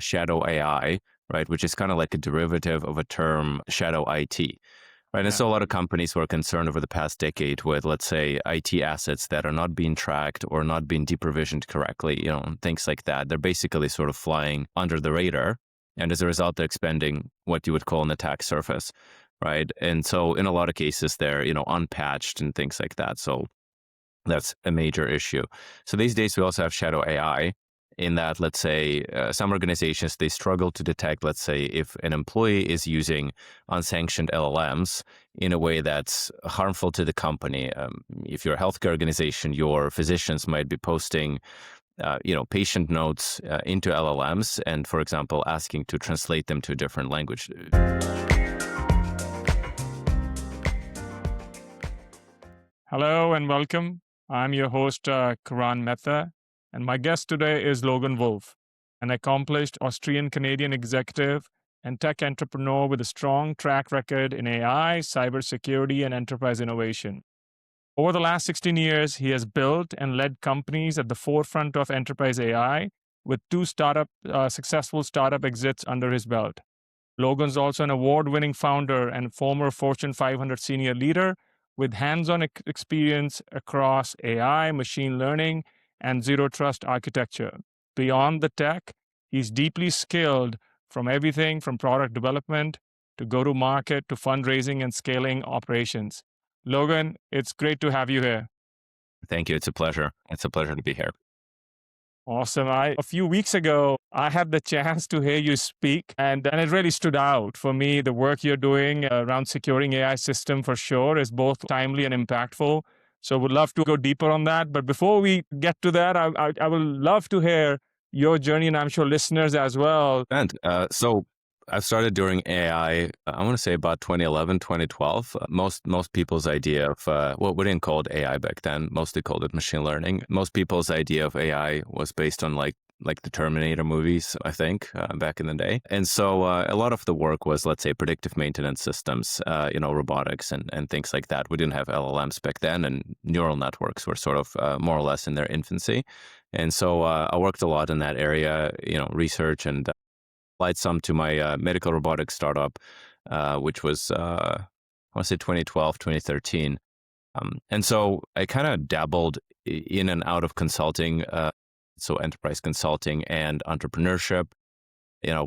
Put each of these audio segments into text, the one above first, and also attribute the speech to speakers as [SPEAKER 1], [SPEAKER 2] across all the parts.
[SPEAKER 1] shadow AI, right, which is kind of like a derivative of a term shadow IT. Right. And
[SPEAKER 2] Yeah.
[SPEAKER 1] so a lot of companies were concerned over the past decade with, let's say, IT assets that are not being tracked or not being deprovisioned correctly, things like that. They're basically sort of flying under the radar. And as a result, they're expanding what you would call an attack surface. Right. And so in a lot of cases, they're, unpatched and things like that. So that's a major issue. So these days, we also have shadow AI in that, let's say, some organizations, they struggle to detect, let's say, if an employee is using unsanctioned LLMs in a way that's harmful to the company. If you're a healthcare organization, your physicians might be posting, patient notes into LLMs and, for example, asking to translate them to a different language.
[SPEAKER 2] Hello and welcome. I'm your host, Karan Mehta, and my guest today is Logan Wolfe, an accomplished Austrian Canadian executive and tech entrepreneur with a strong track record in AI, cybersecurity, and enterprise innovation. Over the last 16 years, he has built and led companies at the forefront of enterprise AI with two successful startup exits under his belt. Logan's also an award-winning founder and former Fortune 500 senior leader with hands-on experience across AI, machine learning, and zero trust architecture. Beyond the tech, he's deeply skilled from everything from product development to go-to-market to fundraising and scaling operations. Logan, it's great to have you here.
[SPEAKER 1] Thank you. It's a pleasure. It's a pleasure to be here.
[SPEAKER 2] Awesome. A few weeks ago, I had the chance to hear you speak, and it really stood out for me. The work you're doing around securing AI system for sure is both timely and impactful. So would love to go deeper on that. But before we get to that, I would love to hear your journey, and I'm sure listeners as well.
[SPEAKER 1] And so I started doing AI, I want to say about 2011, 2012. Most people's idea of, we didn't call it AI back then, mostly called it machine learning. Most people's idea of AI was based on like the Terminator movies, I think, back in the day. And so a lot of the work was, let's say, predictive maintenance systems, robotics and things like that. We didn't have LLMs back then, and neural networks were sort of more or less in their infancy. And so I worked a lot in that area, research, and applied some to my medical robotics startup, which was, I want to say 2012, 2013. And so I kind of dabbled in and out of consulting, so enterprise consulting and entrepreneurship.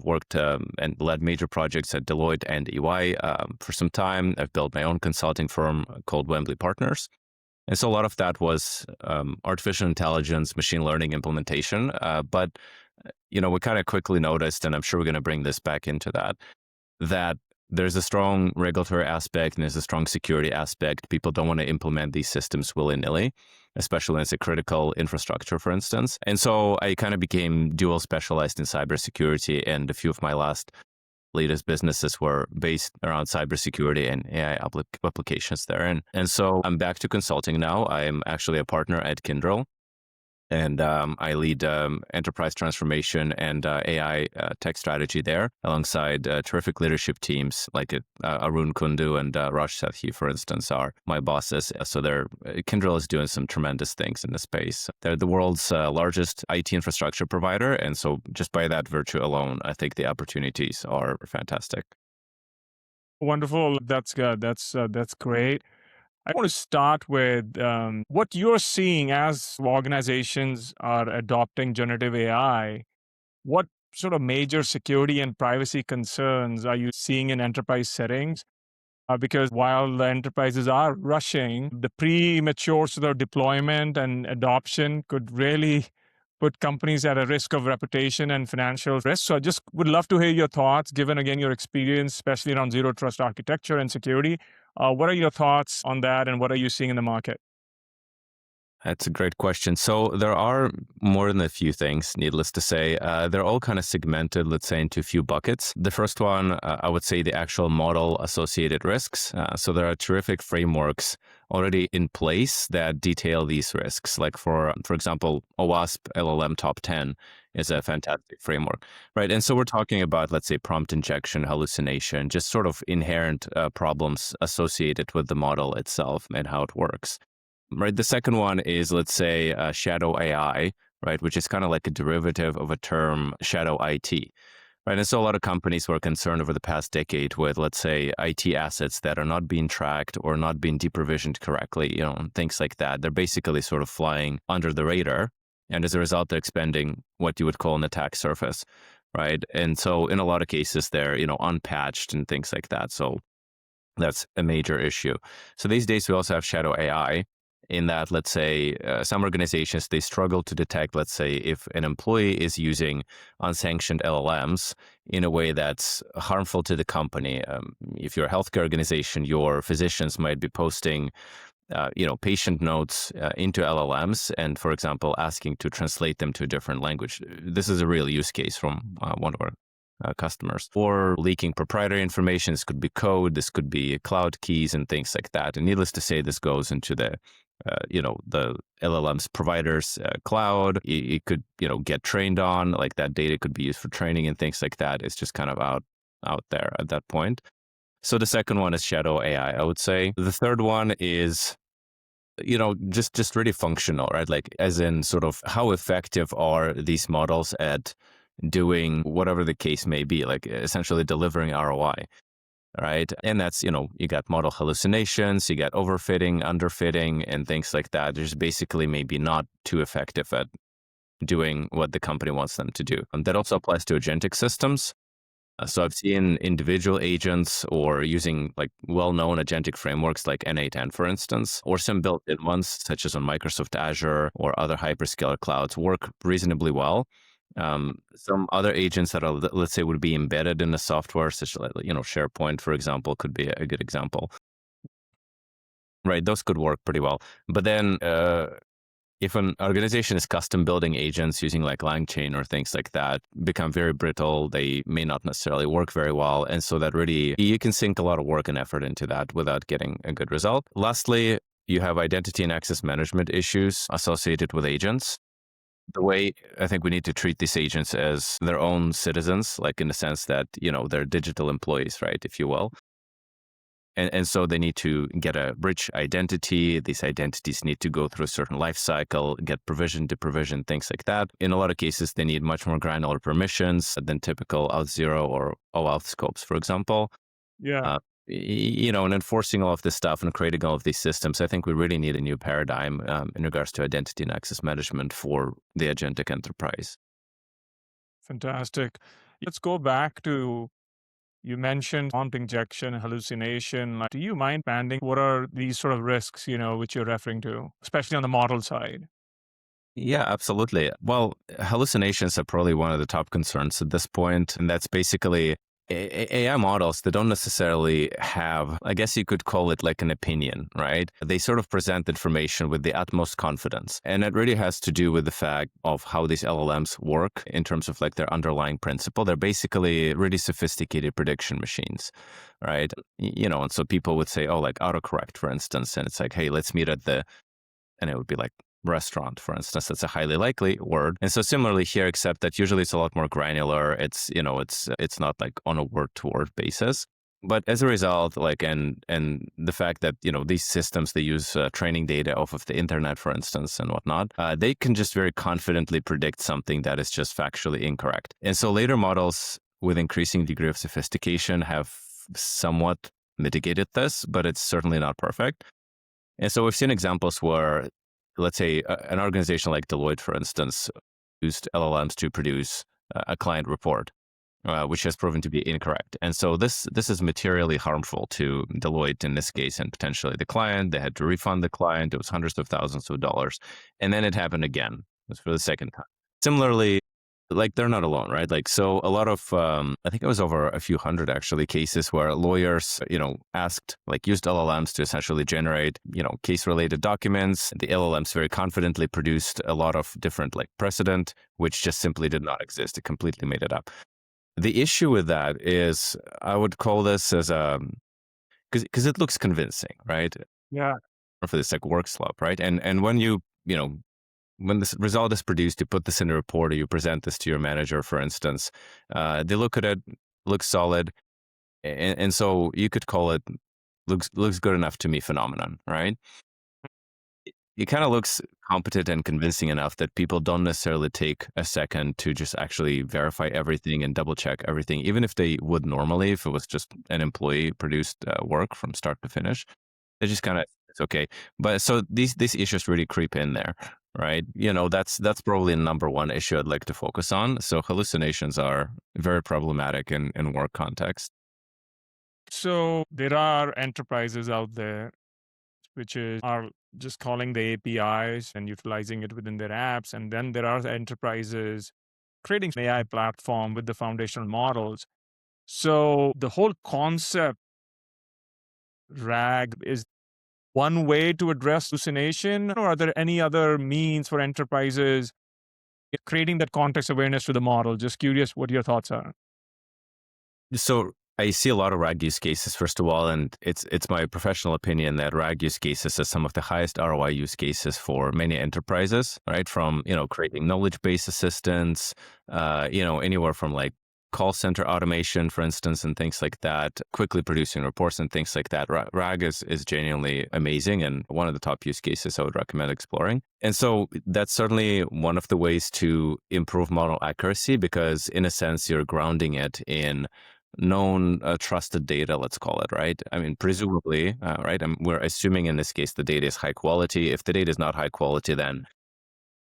[SPEAKER 1] Worked and led major projects at Deloitte and EY for some time. I've built my own consulting firm called Wembley Partners. And so a lot of that was artificial intelligence, machine learning implementation. But we kind of quickly noticed, and I'm sure we're going to bring this back into that there's a strong regulatory aspect and there's a strong security aspect. People don't want to implement these systems willy-nilly, especially when it's a critical infrastructure, for instance. And so I kind of became dual specialized in cybersecurity, and a few of my latest businesses were based around cybersecurity and AI applications there. And so I'm back to consulting now. I am actually a partner at Kyndryl, and I lead enterprise transformation and AI tech strategy there, alongside terrific leadership teams like Arun Kundu and Raj Sethi, for instance, are my bosses. So Kyndryl is doing some tremendous things in the space. They're the world's largest IT infrastructure provider, and so just by that virtue alone, I think the opportunities are fantastic.
[SPEAKER 2] Wonderful. That's good. That's great. I want to start with what you're seeing as organizations are adopting generative AI. What sort of major security and privacy concerns are you seeing in enterprise settings? Because while the enterprises are rushing, the premature sort of deployment and adoption could really put companies at a risk of reputation and financial risk. So I just would love to hear your thoughts, given, again, your experience, especially around zero trust architecture and security. What are your thoughts on that, and what are you seeing in the market?
[SPEAKER 1] That's a great question. So there are more than a few things, needless to say. They're all kind of segmented, let's say, into a few buckets. The first one, I would say the actual model associated risks. So there are terrific frameworks already in place that detail these risks. Like for example, OWASP LLM Top 10 is a fantastic framework, right? And so we're talking about, let's say, prompt injection, hallucination, just sort of inherent problems associated with the model itself and how it works. Right. The second one is, let's say, shadow AI, right? Which is kind of like a derivative of a term shadow IT. Right. And so a lot of companies were concerned over the past decade with, let's say, IT assets that are not being tracked or not being deprovisioned correctly, and things like that. They're basically sort of flying under the radar. And as a result, they're expanding what you would call an attack surface. Right. And so in a lot of cases, they're, unpatched and things like that. So that's a major issue. So these days, we also have shadow AI in that, let's say, some organizations, they struggle to detect, let's say, if an employee is using unsanctioned LLMs in a way that's harmful to the company. If you're a healthcare organization, your physicians might be posting patient notes into LLMs and, for example, asking to translate them to a different language. This is a real use case from one of our customers. Or leaking proprietary information. This could be code. This could be cloud keys and things like that. And needless to say, this goes into the LLM's providers cloud. It could, get trained on, like that data could be used for training and things like that. It's just kind of out there at that point. So the second one is shadow AI, I would say. The third one is just really functional, right? Like, as in, sort of, how effective are these models at doing whatever the case may be, like essentially delivering ROI, right? And that's, you got model hallucinations, you got overfitting, underfitting, and things like that. There's basically maybe not too effective at doing what the company wants them to do. And that also applies to agentic systems. So I've seen individual agents or using like well-known agentic frameworks like N8N, for instance, or some built-in ones such as on Microsoft Azure or other hyperscaler clouds work reasonably well. Some other agents that are, let's say, would be embedded in the software, such as SharePoint, for example, could be a good example. Right, those could work pretty well. But then if an organization is custom building agents using like LangChain or things like that, become very brittle. They may not necessarily work very well. And so that really, you can sink a lot of work and effort into that without getting a good result. Lastly, you have identity and access management issues associated with agents. The way I think we need to treat these agents as their own citizens, like in the sense that, they're digital employees, right, if you will. And so they need to get a rich identity. These identities need to go through a certain life cycle, get provision to provision, things like that. In a lot of cases, they need much more granular permissions than typical Auth0 or OAuth scopes, for example.
[SPEAKER 2] Yeah,
[SPEAKER 1] And enforcing all of this stuff and creating all of these systems, I think we really need a new paradigm in regards to identity and access management for the agentic enterprise.
[SPEAKER 2] fantastic. Let's go back to, you mentioned prompt injection, hallucination. Like, do you mind expanding? What are these sort of risks, which you're referring to, especially on the model side?
[SPEAKER 1] Yeah, absolutely. Well, hallucinations are probably one of the top concerns at this point, and that's basically AI models that don't necessarily have, I guess you could call it like an opinion, right? They sort of present information with the utmost confidence. And it really has to do with the fact of how these LLMs work in terms of like their underlying principle. They're basically really sophisticated prediction machines, right? And so people would say, oh, like autocorrect, for instance, and it's like, hey, let's meet at the, and it would be like restaurant, for instance. That's a highly likely word. And so similarly here, except that usually it's a lot more granular. It's not like on a word to word basis. But as a result, like, and the fact that, these systems, they use training data off of the internet, for instance, and whatnot, they can just very confidently predict something that is just factually incorrect. And so later models with increasing degree of sophistication have somewhat mitigated this, but it's certainly not perfect. And so we've seen examples where, let's say, an organization like Deloitte, for instance, used LLMs to produce a client report, which has proven to be incorrect. And so this is materially harmful to Deloitte in this case, and potentially the client. They had to refund the client. It was hundreds of thousands of dollars. And then it happened again. It was for the second time. Similarly, like, they're not alone, right? Like, so a lot of, I think it was over a few hundred actually cases where lawyers, used LLMs to essentially generate, case related documents. The LLMs very confidently produced a lot of different like precedent, which just simply did not exist. It completely made it up. The issue with that is, I would call this as because it looks convincing, right?
[SPEAKER 2] Yeah,
[SPEAKER 1] Or for this like work slop, right? And when when this result is produced, you put this in a report or you present this to your manager, for instance, they look at it, looks solid. And so you could call it looks good enough to me phenomenon, right? it kind of looks competent and convincing enough that people don't necessarily take a second to just actually verify everything and double check everything, even if they would normally if it was just an employee produced work from start to finish. They just kind of, it's okay. But so these issues really creep in there, right? That's probably the number one issue I'd like to focus on. So hallucinations are very problematic in work context.
[SPEAKER 2] So there are enterprises out there which are just calling the APIs and utilizing it within their apps. And then there are enterprises creating an AI platform with the foundational models. So the whole concept RAG is one way to address hallucination, or are there any other means for enterprises creating that context awareness to the model? Just curious what your thoughts are.
[SPEAKER 1] So I see a lot of RAG use cases, first of all, and it's my professional opinion that RAG use cases are some of the highest ROI use cases for many enterprises, right? From, creating knowledge-based assistants, anywhere from like call center automation, for instance, and things like that, quickly producing reports and things like that. RAG is genuinely amazing and one of the top use cases I would recommend exploring. And so that's certainly one of the ways to improve model accuracy because, in a sense, you're grounding it in known trusted data, let's call it, right? I mean, presumably, right? We're assuming in this case the data is high quality. If the data is not high quality, then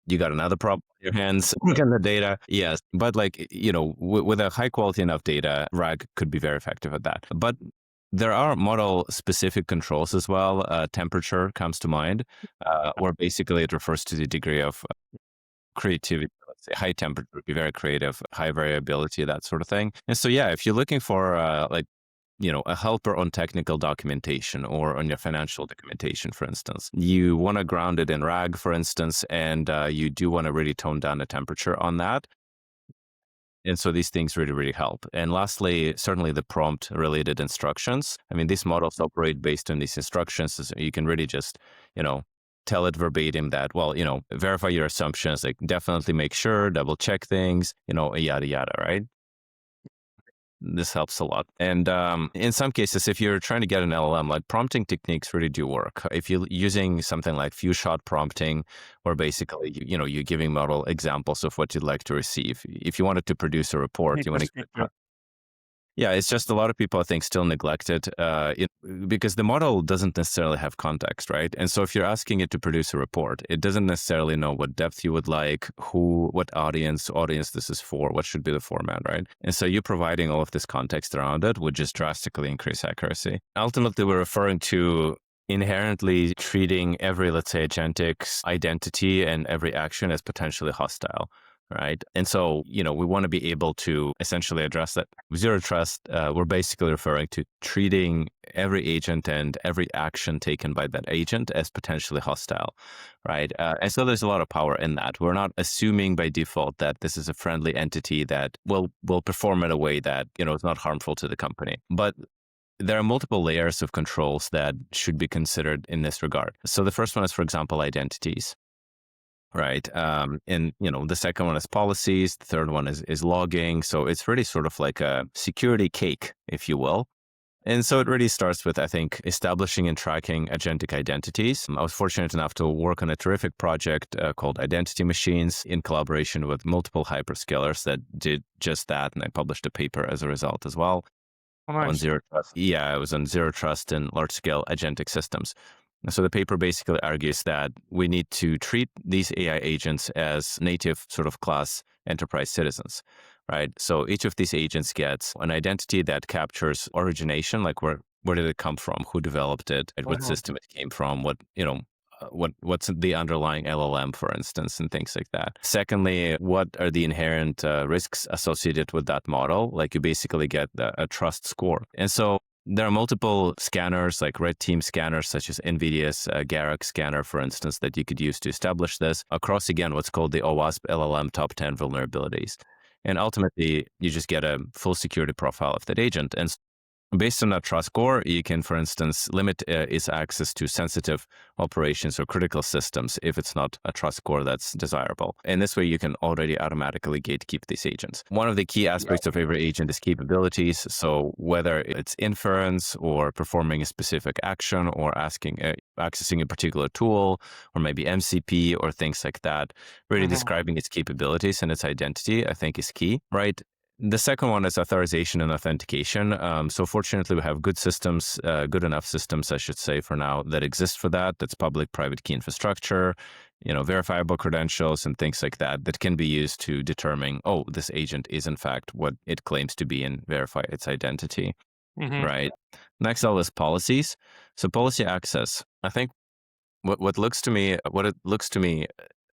[SPEAKER 1] you got another problem on your hands. Look at the data. Yes. But with a high quality enough data, RAG could be very effective at that. But there are model specific controls as well. Temperature comes to mind, where basically it refers to the degree of creativity. Let's say high temperature would be very creative, high variability, that sort of thing. And so, yeah, if you're looking for a helper on technical documentation or on your financial documentation, for instance, you want to ground it in RAG, for instance, and you do want to really tone down the temperature on that. And so these things really, really help. And lastly, certainly the prompt related instructions. I mean, these models operate based on these instructions. So you can really just, tell it verbatim that, well, verify your assumptions, like definitely make sure, double check things, yada, yada, right? This helps a lot. And in some cases, if you're trying to get an LLM, like prompting techniques really do work. If you're using something like few shot prompting, or basically, you're giving model examples of what you'd like to receive. If you wanted to produce a report, you want to. Yeah, it's just a lot of people, I think, still neglect it because the model doesn't necessarily have context, right? And so if you're asking it to produce a report, it doesn't necessarily know what depth you would like, what audience this is for, what should be the format, right? And so you providing all of this context around it would just drastically increase accuracy. Ultimately, we're referring to inherently treating every, let's say, agentic identity and every action as potentially hostile. Right. And so, we want to be able to essentially address that. Zero trust, we're basically referring to treating every agent and every action taken by that agent as potentially hostile. Right. And so there's a lot of power in that. We're not assuming by default that this is a friendly entity that will perform in a way that, is not harmful to the company. But there are multiple layers of controls that should be considered in this regard. So the first one is, for example, identities. Right. And, the second one is policies. The third one is logging. So it's really sort of like a security cake, if you will. And so it really starts with, I think, establishing and tracking agentic identities. I was fortunate enough to work on a terrific project called Identity Machines in collaboration with multiple hyperscalers that did just that. And I published a paper as a result as well.
[SPEAKER 2] Oh,
[SPEAKER 1] On
[SPEAKER 2] nice.
[SPEAKER 1] zero trust. Yeah, it was on zero trust and large scale agentic systems. So the paper basically argues that we need to treat these AI agents as native sort of class enterprise citizens, right? So each of these agents gets an identity that captures origination, like where did it come from, who developed it, and what system it came from, what's the underlying LLM, for instance, and things like that. Secondly, what are the inherent risks associated with that model? Like you basically get a trust score. And so there are multiple scanners, like red team scanners, such as NVIDIA's Garak scanner, for instance, that you could use to establish this across, again, what's called the OWASP LLM top 10 vulnerabilities. And ultimately, you just get a full security profile of that agent. And Based on that trust score, you can, for instance, limit its access to sensitive operations or critical systems if it's not a trust score that's desirable. And this way, you can already automatically gatekeep these agents. One of the key aspects of every agent is capabilities. So whether it's inference or performing a specific action or accessing a particular tool or maybe MCP or things like that, really describing its capabilities and its identity, I think is key, right? The second one is authorization and authentication. So fortunately, we have good systems, good enough systems, I should say, for now that exist for that. That's public-private key infrastructure, verifiable credentials and things like that that can be used to determine, oh, this agent is in fact what it claims to be and verify its identity, right? Next up is policies. So policy access. I think what it looks to me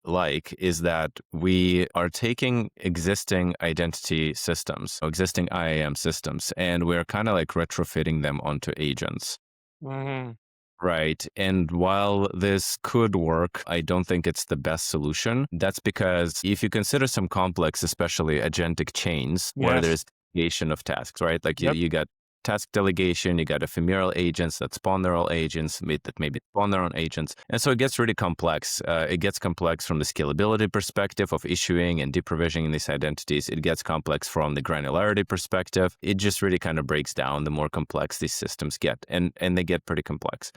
[SPEAKER 1] like is that we are taking existing identity systems, existing IAM systems, and we're kind of like retrofitting them onto agents. Right. And while this could work, I don't think it's the best solution. That's because if you consider some complex, especially agentic chains, where
[SPEAKER 2] Yes.
[SPEAKER 1] there's delegation of tasks, right? Like
[SPEAKER 2] Yep.
[SPEAKER 1] you got task delegation, you got ephemeral agents that spawn their own agents, that maybe spawn their own agents. And so it gets really complex. It gets complex from the scalability perspective of issuing and deprovisioning these identities. It gets complex from the granularity perspective. It just really kind of breaks down the more complex these systems get, and they get pretty complex.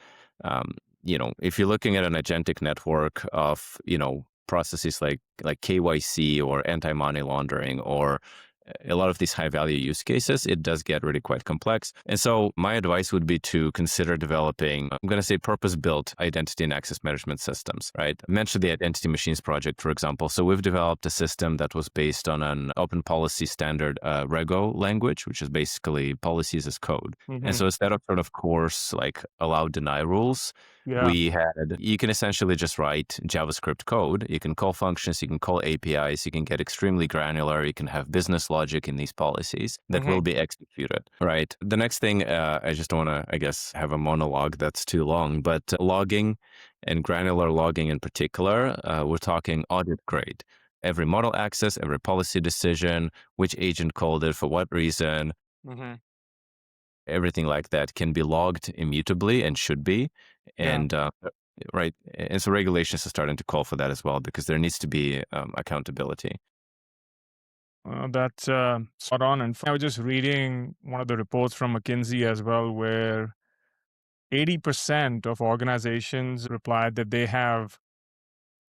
[SPEAKER 1] Um, if you're looking at an agentic network of, processes like KYC or anti-money laundering or a lot of these high value use cases, it does get really quite complex. And so my advice would be to consider developing, I'm going to say purpose built identity and access management systems, right? I mentioned the Identity Machines project, for example. So we've developed a system that was based on an open policy standard Rego language, which is basically policies as code. And so instead of sort of coarse, like allow deny rules,
[SPEAKER 2] Yeah.
[SPEAKER 1] you can essentially just write JavaScript code. You can call functions, you can call APIs, you can get extremely granular, you can have business logic in these policies that will be executed, right? The next thing, I just don't want to, I guess, have a monologue that's too long, but logging and granular logging in particular, we're talking audit grade. Every model access, every policy decision, which agent called it, for what reason, everything like that can be logged immutably and should be.
[SPEAKER 2] Yeah.
[SPEAKER 1] And right. And so regulations are starting to call for that as well because there needs to be accountability.
[SPEAKER 2] That's spot on. And I was just reading one of the reports from McKinsey as well, where 80% of organizations replied that they have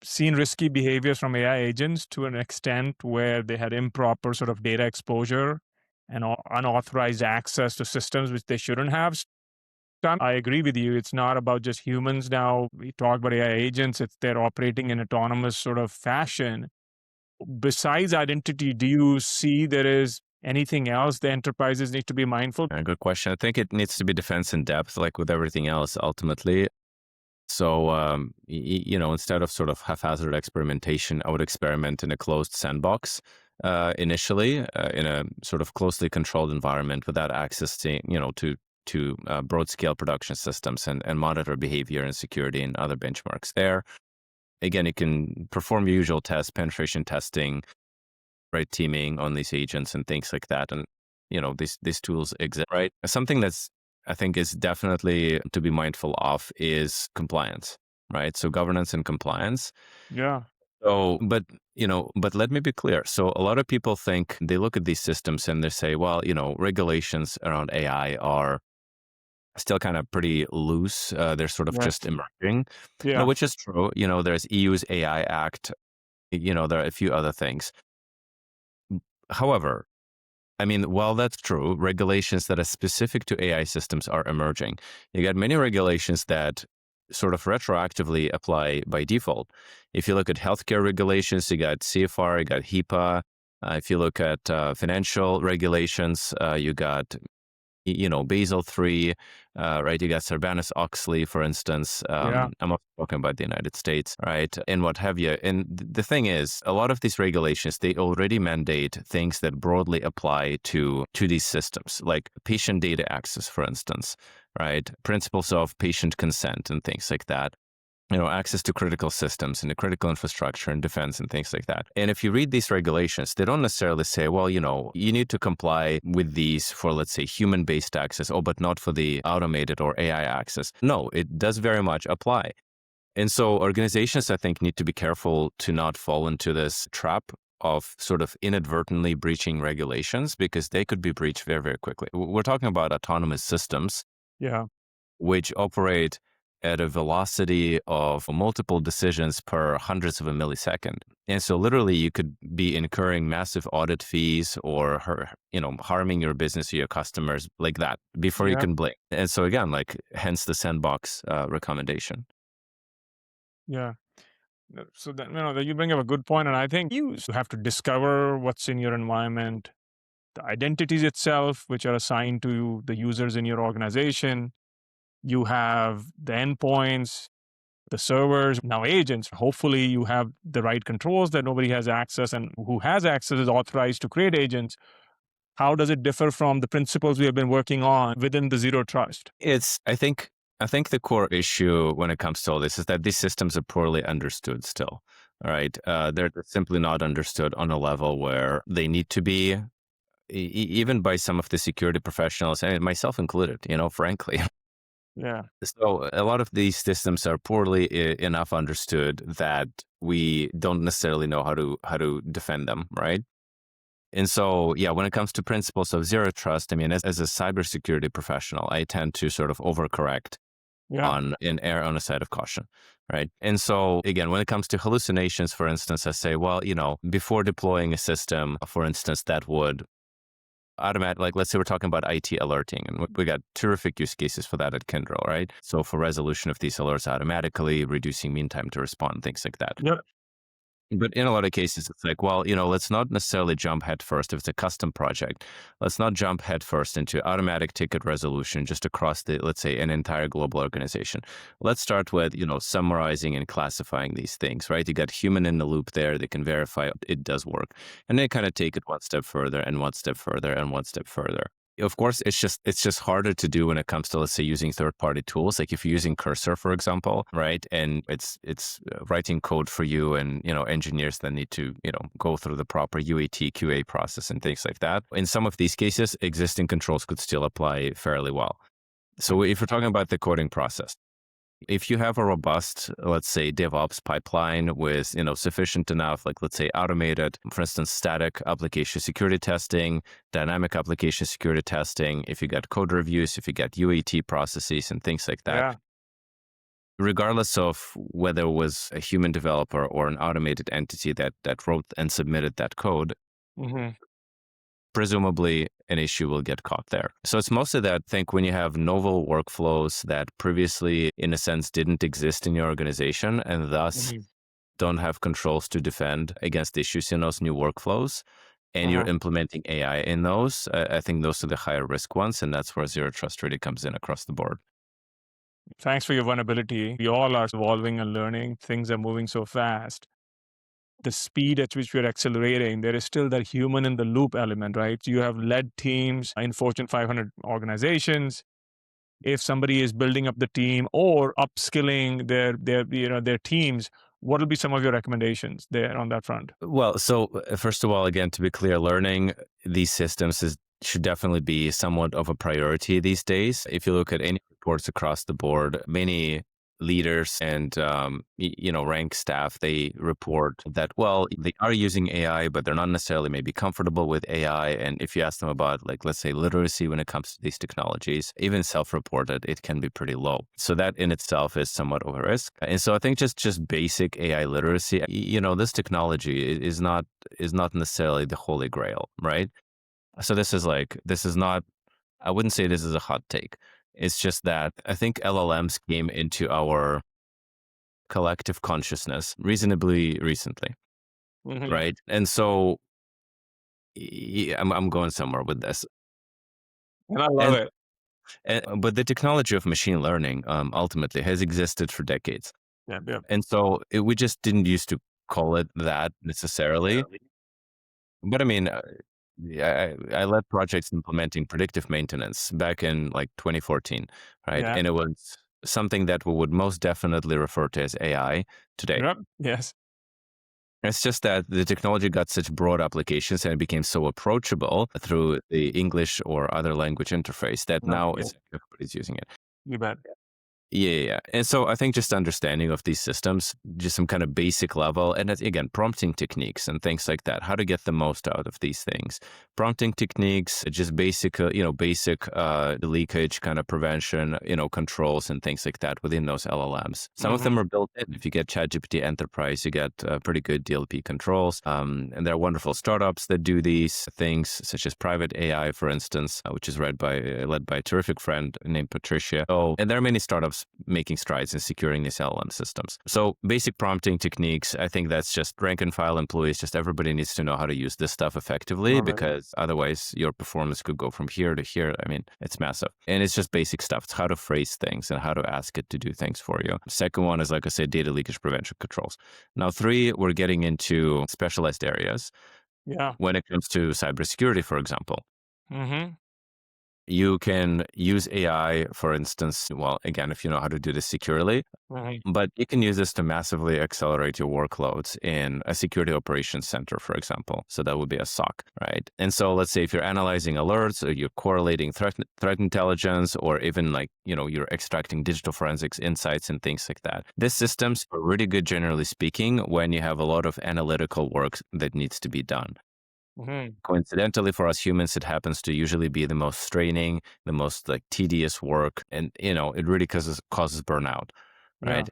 [SPEAKER 2] seen risky behaviors from AI agents to an extent where they had improper sort of data exposure and unauthorized access to systems which they shouldn't have. I agree with you. It's not about just humans now. We talk about AI agents, they're operating in autonomous sort of fashion. Besides identity, do you see there is anything else the enterprises need to be mindful?
[SPEAKER 1] Good question. I think it needs to be defense in depth, like with everything else, ultimately. So, instead of sort of haphazard experimentation, I would experiment in a closed sandbox initially, in a sort of closely controlled environment without access to broad scale production systems and monitor behavior and security and other benchmarks there. Again, you can perform your usual tests, penetration testing, right, teaming on these agents and things like that. And, these tools exist, right? Something that's, I think, is definitely to be mindful of is compliance, right? So governance and compliance.
[SPEAKER 2] Yeah.
[SPEAKER 1] So, but let me be clear. So a lot of people think, they look at these systems and they say, well, regulations around AI are still kind of pretty loose. They're sort of
[SPEAKER 2] Yes.
[SPEAKER 1] just emerging,
[SPEAKER 2] Yeah.
[SPEAKER 1] which is true. There's EU's AI Act. There are a few other things. However, I mean, while that's true, regulations that are specific to AI systems are emerging. You got many regulations that sort of retroactively apply by default. If you look at healthcare regulations, you got CFR, you got HIPAA. If you look at financial regulations, you got Basel III, right? You got Sarbanes-Oxley, for instance.
[SPEAKER 2] Yeah.
[SPEAKER 1] I'm not talking about the United States, right? And what have you. And the thing is, a lot of these regulations, they already mandate things that broadly apply to these systems, like patient data access, for instance, right? Principles of patient consent and things like that. access to critical systems and the critical infrastructure and defense and things like that. And if you read these regulations, they don't necessarily say, well, you need to comply with these for, let's say, human-based access, but not for the automated or AI access. No, it does very much apply. And so organizations, I think, need to be careful to not fall into this trap of sort of inadvertently breaching regulations, because they could be breached very, very quickly. We're talking about autonomous systems
[SPEAKER 2] Yeah.
[SPEAKER 1] which operate at a velocity of multiple decisions per hundreds of a millisecond. And so literally you could be incurring massive audit fees or harming your business or your customers like that before you
[SPEAKER 2] Yeah.
[SPEAKER 1] can blink. And so again, like hence the sandbox recommendation.
[SPEAKER 2] Yeah. So that that you bring up a good point, and I think you have to discover what's in your environment, the identities itself, which are assigned to the users in your organization. You have the endpoints, the servers, now agents. Hopefully, you have the right controls that nobody has access, and who has access is authorized to create agents. How does it differ from the principles we have been working on within the zero trust?
[SPEAKER 1] It's I think the core issue when it comes to all this is that these systems are poorly understood still. All right. They're simply not understood on a level where they need to be, even by some of the security professionals, and myself included, frankly.
[SPEAKER 2] Yeah.
[SPEAKER 1] So a lot of these systems are poorly enough understood that we don't necessarily know how to defend them, right? And so, yeah, when it comes to principles of zero trust, I mean, as a cybersecurity professional, I tend to sort of overcorrect
[SPEAKER 2] Yeah.
[SPEAKER 1] on an err on a side of caution, right? And so, again, when it comes to hallucinations, for instance, I say, well, before deploying a system, for instance, that would automatic, like let's say we're talking about IT alerting, and we got terrific use cases for that at Kyndryl, right? So for resolution of these alerts automatically, reducing mean time to respond, things like that.
[SPEAKER 2] Yep.
[SPEAKER 1] But in a lot of cases, it's like, well, let's not necessarily jump headfirst. If it's a custom project, let's not jump headfirst into automatic ticket resolution just across let's say, an entire global organization. Let's start with, summarizing and classifying these things, right? You got human in the loop there. They can verify it does work. And then kind of take it one step further and one step further and one step further. Of course, it's just harder to do when it comes to, let's say, using third-party tools. Like if you're using Cursor, for example, right, and it's writing code for you, and engineers that need to go through the proper UAT QA process and things like that. In some of these cases, existing controls could still apply fairly well. So if we're talking about the coding process, if you have a robust, let's say, DevOps pipeline with, sufficient enough, like, let's say, automated, for instance, static application security testing, dynamic application security testing, if you got code reviews, if you got UAT processes and things like that,
[SPEAKER 2] Yeah.
[SPEAKER 1] regardless of whether it was a human developer or an automated entity that wrote and submitted that code,
[SPEAKER 2] Hmm.
[SPEAKER 1] presumably an issue will get caught there. So it's mostly that, I think, when you have novel workflows that previously, in a sense, didn't exist in your organization and thus
[SPEAKER 2] Hmm.
[SPEAKER 1] don't have controls to defend against issues in those new workflows, and you're
[SPEAKER 2] Uh-huh.
[SPEAKER 1] implementing AI in those, I think those are the higher risk ones. And that's where zero trust really comes in across the board.
[SPEAKER 2] Thanks for your vulnerability. We all are evolving and learning. Things are moving so fast. The speed at which we're accelerating, there is still that human in the loop element, right? You have led teams in Fortune 500 organizations. If somebody is building up the team or upskilling their teams, what will be some of your recommendations there on that front?
[SPEAKER 1] Well, so first of all, again, to be clear, learning these systems should definitely be somewhat of a priority these days. If you look at any reports across the board, many leaders and rank staff, they report that, well, they are using AI, but they're not necessarily maybe comfortable with AI. And if you ask them about, like, let's say, literacy when it comes to these technologies, even self-reported, it can be pretty low. So that in itself is somewhat of a risk. And so I think just basic AI literacy, this technology is not necessarily the holy grail, right? So this is not, I wouldn't say this is a hot take. It's just that I think LLMs came into our collective consciousness reasonably recently,
[SPEAKER 2] Hmm.
[SPEAKER 1] right? And so I'm going somewhere with this.
[SPEAKER 2] And I love
[SPEAKER 1] And,
[SPEAKER 2] it.
[SPEAKER 1] but the technology of machine learning ultimately has existed for decades.
[SPEAKER 2] Yeah, yeah,
[SPEAKER 1] And so we just didn't used to call it that necessarily. But I mean, yeah, I led projects implementing predictive maintenance back in like 2014, right?
[SPEAKER 2] yeah.
[SPEAKER 1] And it was something that we would most definitely refer to as AI today.
[SPEAKER 2] Yep. Yes.
[SPEAKER 1] It's just that the technology got such broad applications and it became so approachable through the English or other language interface that
[SPEAKER 2] No,
[SPEAKER 1] now
[SPEAKER 2] yeah,
[SPEAKER 1] it's everybody's using it.
[SPEAKER 2] you bet.
[SPEAKER 1] Yeah, yeah, yeah. And so I think just understanding of these systems, just some kind of basic level, and that's, again, prompting techniques and things like that, how to get the most out of these things. Prompting techniques, just basic, basic leakage kind of prevention, controls and things like that within those LLMs. Some of them
[SPEAKER 2] Hmm.
[SPEAKER 1] are built in. If you get ChatGPT Enterprise, you get pretty good DLP controls. And there are wonderful startups that do these things, such as Private AI, for instance, which is led by a terrific friend named Patricia. Oh, and there are many startups making strides in securing these LLM systems. So basic prompting techniques, I think that's just rank and file employees, just everybody needs to know how to use this stuff effectively
[SPEAKER 2] Love it.
[SPEAKER 1] because otherwise your performance could go from here to here. I mean, it's massive. And it's just basic stuff. It's how to phrase things and how to ask it to do things for you. Second one is, like I said, data leakage prevention controls. Now, three, we're getting into specialized areas.
[SPEAKER 2] Yeah.
[SPEAKER 1] When it comes to cybersecurity, for example,
[SPEAKER 2] Hmm.
[SPEAKER 1] you can use AI, for instance, well, again, if you know how to do this securely,
[SPEAKER 2] Hmm.
[SPEAKER 1] but you can use this to massively accelerate your workloads in a security operations center, for example. So that would be a SOC, right? And so let's say if you're analyzing alerts or you're correlating threat intelligence, or even like, you're extracting digital forensics insights and things like that. These systems are really good, generally speaking, when you have a lot of analytical work that needs to be done.
[SPEAKER 2] Hmm.
[SPEAKER 1] Coincidentally, for us humans, it happens to usually be the most straining, the most like tedious work. And, it really causes burnout,
[SPEAKER 2] Yeah.
[SPEAKER 1] right?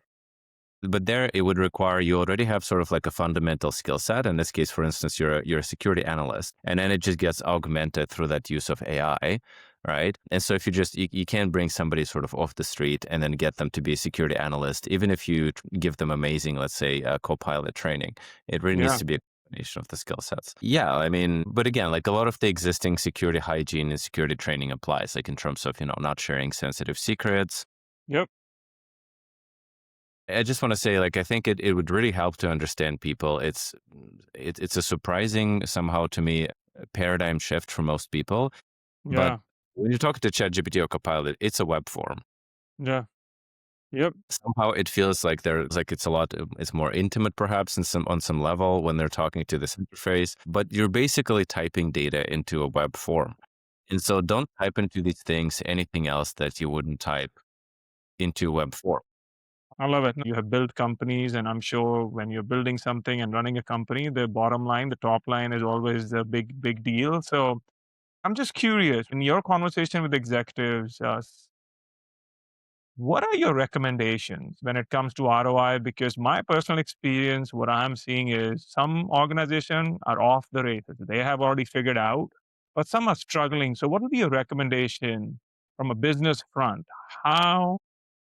[SPEAKER 1] But there, it would require you already have sort of like a fundamental skill set. In this case, for instance, you're a security analyst, and then it just gets augmented through that use of AI, right? And so if you can't bring somebody sort of off the street and then get them to be a security analyst, even if you give them amazing, let's say, co-pilot training, it really needs
[SPEAKER 2] Yeah.
[SPEAKER 1] to be a combination of the skill sets. Yeah, I mean, but again, like a lot of the existing security hygiene and security training applies, like in terms of, not sharing sensitive secrets.
[SPEAKER 2] Yep.
[SPEAKER 1] I just want to say, like, I think it would really help to understand people. It's a surprising, somehow to me, paradigm shift for most people. But
[SPEAKER 2] Yeah.
[SPEAKER 1] when you talk to ChatGPT or Copilot, it's a web form.
[SPEAKER 2] Yeah. Yep.
[SPEAKER 1] Somehow it feels like it's more intimate, perhaps, on some level when they're talking to this interface. But you're basically typing data into a web form, and so don't type into these things anything else that you wouldn't type into a web form.
[SPEAKER 2] I love it. You have built companies, and I'm sure when you're building something and running a company, the bottom line, the top line is always the big, big deal. So I'm just curious, in your conversation with executives, what are your recommendations when it comes to ROI? Because my personal experience, what I'm seeing is some organizations are off the races. They have already figured out, but some are struggling. So, what would be your recommendation from a business front? How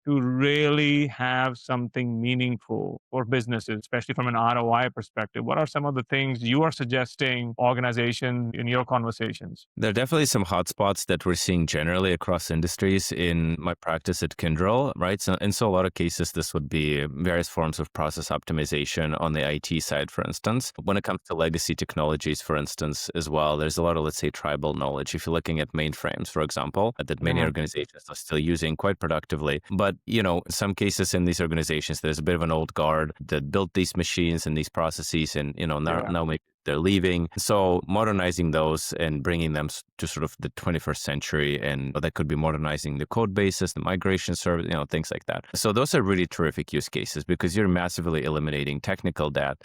[SPEAKER 2] to really have something meaningful for businesses, especially from an ROI perspective? What are some of the things you are suggesting organizations in your conversations?
[SPEAKER 1] There are definitely some hotspots that we're seeing generally across industries in my practice at Kyndryl, right? So a lot of cases, this would be various forms of process optimization on the IT side, for instance. When it comes to legacy technologies, for instance, as well, there's a lot of, let's say, tribal knowledge. If you're looking at mainframes, for example, that many
[SPEAKER 2] Mhm.
[SPEAKER 1] organizations are still using quite productively. But, in some cases in these organizations, there's a bit of an old guard that built these machines and these processes, and,
[SPEAKER 2] Yeah.
[SPEAKER 1] now maybe they're leaving. So modernizing those and bringing them to sort of the 21st century, and that could be modernizing the code bases, the migration service, things like that. So those are really terrific use cases because you're massively eliminating technical debt.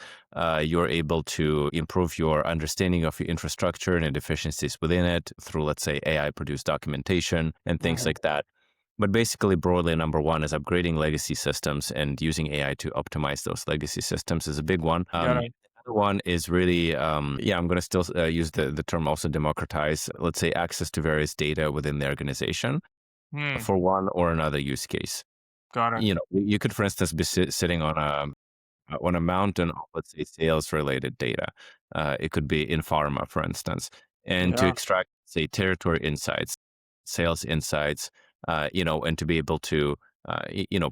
[SPEAKER 1] You're able to improve your understanding of your infrastructure and efficiencies within it through, let's say, AI-produced documentation and things
[SPEAKER 2] Mhm.
[SPEAKER 1] like that. But basically, broadly, number one is upgrading legacy systems, and using AI to optimize those legacy systems is a big one.
[SPEAKER 2] Got it.
[SPEAKER 1] Another one is really, I'm going to still use the term also democratize, let's say, access to various data within the organization
[SPEAKER 2] Hmm.
[SPEAKER 1] for one or another use case.
[SPEAKER 2] Got it.
[SPEAKER 1] You could, for instance, be sitting on a mountain of, let's say, sales related data. It could be in pharma, for instance, and to
[SPEAKER 2] Yeah.
[SPEAKER 1] extract, say, territory insights, sales insights, and to be able to,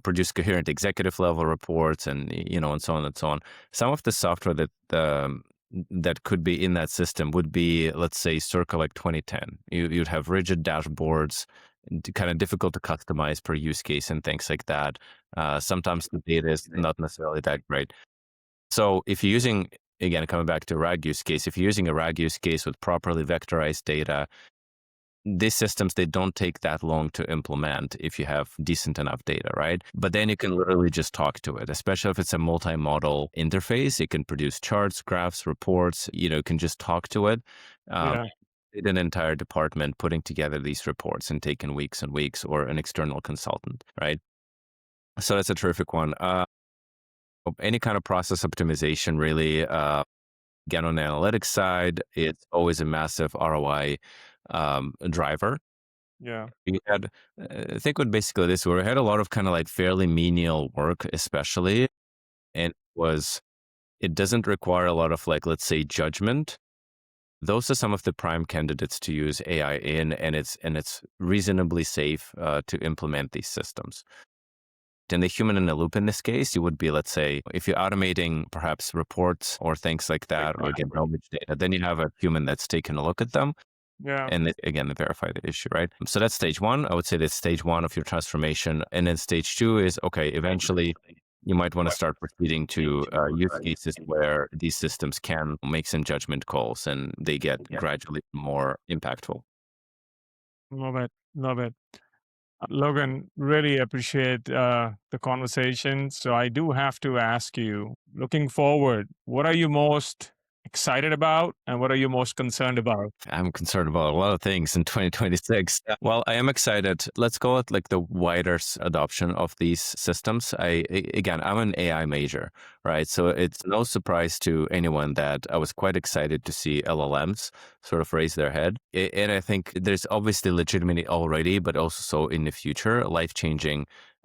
[SPEAKER 1] produce coherent executive level reports, and, and so on and so on. Some of the software that could be in that system would be, let's say, circa like 2010. You'd have rigid dashboards, kind of difficult to customize per use case and things like that. Sometimes the data is not necessarily that great. So if you're using, again, coming back to a RAG use case, if you're using a RAG use case with properly vectorized data, these systems, they don't take that long to implement if you have decent enough data, right? But then you can literally just talk to it, especially if it's a multi-model interface. It can produce charts, graphs, reports, you can just talk to it. Um,
[SPEAKER 2] Yeah.
[SPEAKER 1] an entire department putting together these reports and taking weeks and weeks, or an external consultant, right? So that's a terrific one. Any kind of process optimization, really. Again, on the analytics side, it's always a massive ROI driver.
[SPEAKER 2] Yeah.
[SPEAKER 1] We had, think of it basically this way: we had a lot of kind of like fairly menial work, especially, and it doesn't require a lot of, like, let's say, judgment. Those are some of the prime candidates to use AI in, and it's reasonably safe to implement these systems. And the human in the loop in this case, you would be, let's say, if you're automating perhaps reports or things like that, or again, knowledge data, then you have a human that's taking a look at them
[SPEAKER 2] Yeah.
[SPEAKER 1] and again, verify the issue, right? So that's stage one. I would say that's stage one of your transformation. And then stage two is, okay, eventually you might want to start proceeding to use cases where these systems can make some judgment calls and they get gradually more impactful.
[SPEAKER 2] Love it. Love it. Logan, really appreciate the conversation. So I do have to ask you, looking forward, what are you most excited about and what are you most concerned about?
[SPEAKER 1] I'm concerned about a lot of things in 2026. Well, I am excited. Let's go at like the wider adoption of these systems. Again, I'm an AI major, right? So it's no surprise to anyone that I was quite excited to see LLMs sort of raise their head. And I think there's obviously legitimately already, but also so in the future,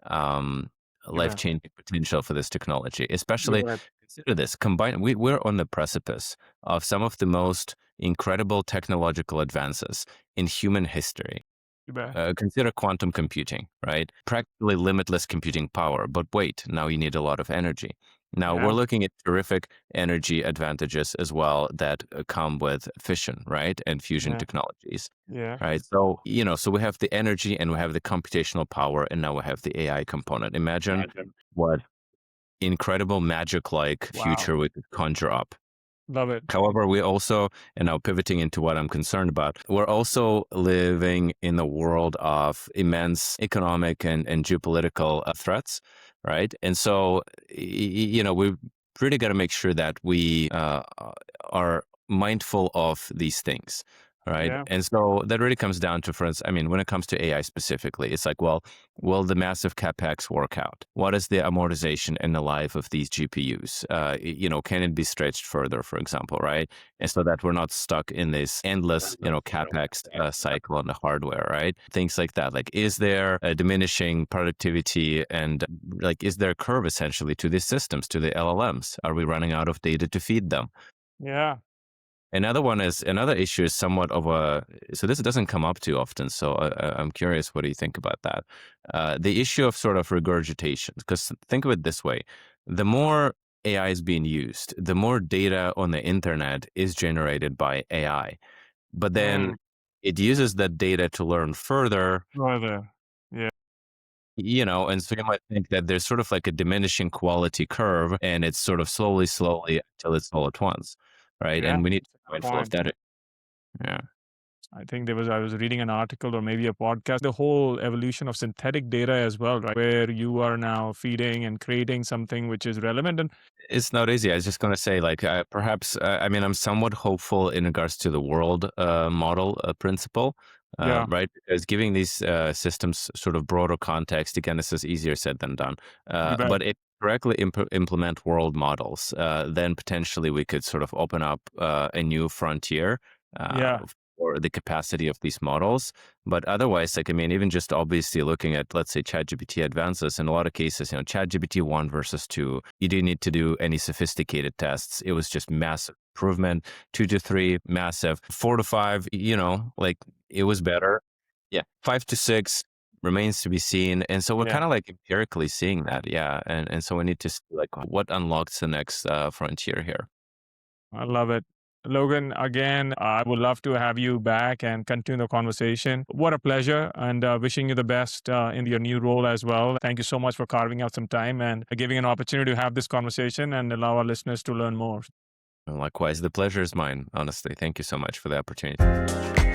[SPEAKER 1] um,
[SPEAKER 2] Yeah.
[SPEAKER 1] life-changing potential for this technology,
[SPEAKER 2] You
[SPEAKER 1] especially
[SPEAKER 2] bet.
[SPEAKER 1] consider this combine. We're on the precipice of some of the most incredible technological advances in human history.
[SPEAKER 2] You bet.
[SPEAKER 1] Consider quantum computing, right? Practically limitless computing power. But wait, now you need a lot of energy. Now we're
[SPEAKER 2] Yeah.
[SPEAKER 1] looking at terrific energy advantages as well that come with fission, right? And fusion
[SPEAKER 2] Yeah.
[SPEAKER 1] technologies,
[SPEAKER 2] Yeah.
[SPEAKER 1] right? So, so we have the energy and we have the computational power, and now we have the AI component. Imagine what incredible magic like
[SPEAKER 2] Wow.
[SPEAKER 1] future we could conjure up.
[SPEAKER 2] Love it.
[SPEAKER 1] However, we also, and now pivoting into what I'm concerned about, we're also living in a world of immense economic and geopolitical threats, right? And so, we really got to make sure that we are mindful of these things, right?
[SPEAKER 2] Yeah.
[SPEAKER 1] And so that really comes down to, for instance, I mean, when it comes to AI specifically, it's like, well, will the massive capex work out? What is the amortization in the life of these GPUs? Can it be stretched further, for example, right? And so that we're not stuck in this endless, capex cycle on the hardware, right? Things like that. Like, is there a diminishing productivity, and like, is there a curve essentially to these systems, to the LLMs? Are we running out of data to feed them?
[SPEAKER 2] Yeah.
[SPEAKER 1] Another issue is somewhat of so this doesn't come up too often. So I'm curious, what do you think about that? The issue of sort of regurgitation, because think of it this way: the more AI is being used, the more data on the internet is generated by AI, but then
[SPEAKER 2] Mm.
[SPEAKER 1] it uses that data to learn further,
[SPEAKER 2] Further. Yeah.
[SPEAKER 1] and so you might think that there's sort of like a diminishing quality curve, and it's sort of slowly until it's all at once, right?
[SPEAKER 2] Yeah.
[SPEAKER 1] And we need to
[SPEAKER 2] That's
[SPEAKER 1] be
[SPEAKER 2] a good
[SPEAKER 1] mindful of
[SPEAKER 2] point.
[SPEAKER 1] that. Yeah.
[SPEAKER 2] I think I was reading an article or maybe a podcast, the whole evolution of synthetic data as well, right? Where you are now feeding and creating something which is relevant. And
[SPEAKER 1] It's not easy. I was just going to say, like, perhaps, I mean, I'm somewhat hopeful in regards to the world model principle,
[SPEAKER 2] yeah,
[SPEAKER 1] right? Because giving these systems sort of broader context, again, this is easier said than done.
[SPEAKER 2] you bet.
[SPEAKER 1] But if correctly implement world models, then potentially we could sort of open up a new frontier
[SPEAKER 2] Yeah.
[SPEAKER 1] for the capacity of these models. But otherwise, like, I mean, even just obviously looking at, let's say, ChatGPT advances, in a lot of cases, ChatGPT 1 versus 2, you didn't need to do any sophisticated tests. It was just massive improvement. 2 to 3, massive. 4 to 5, like, it was better. Yeah. 5 to 6 remains to be seen. And so we're
[SPEAKER 2] Yeah.
[SPEAKER 1] kind of like empirically seeing that. Yeah. And so we need to see, like, what unlocks the next frontier here.
[SPEAKER 2] I love it. Logan, again, I would love to have you back and continue the conversation. What a pleasure, and wishing you the best in your new role as well. Thank you so much for carving out some time and giving an opportunity to have this conversation and allow our listeners to learn more.
[SPEAKER 1] And likewise, the pleasure is mine, honestly. Thank you so much for the opportunity.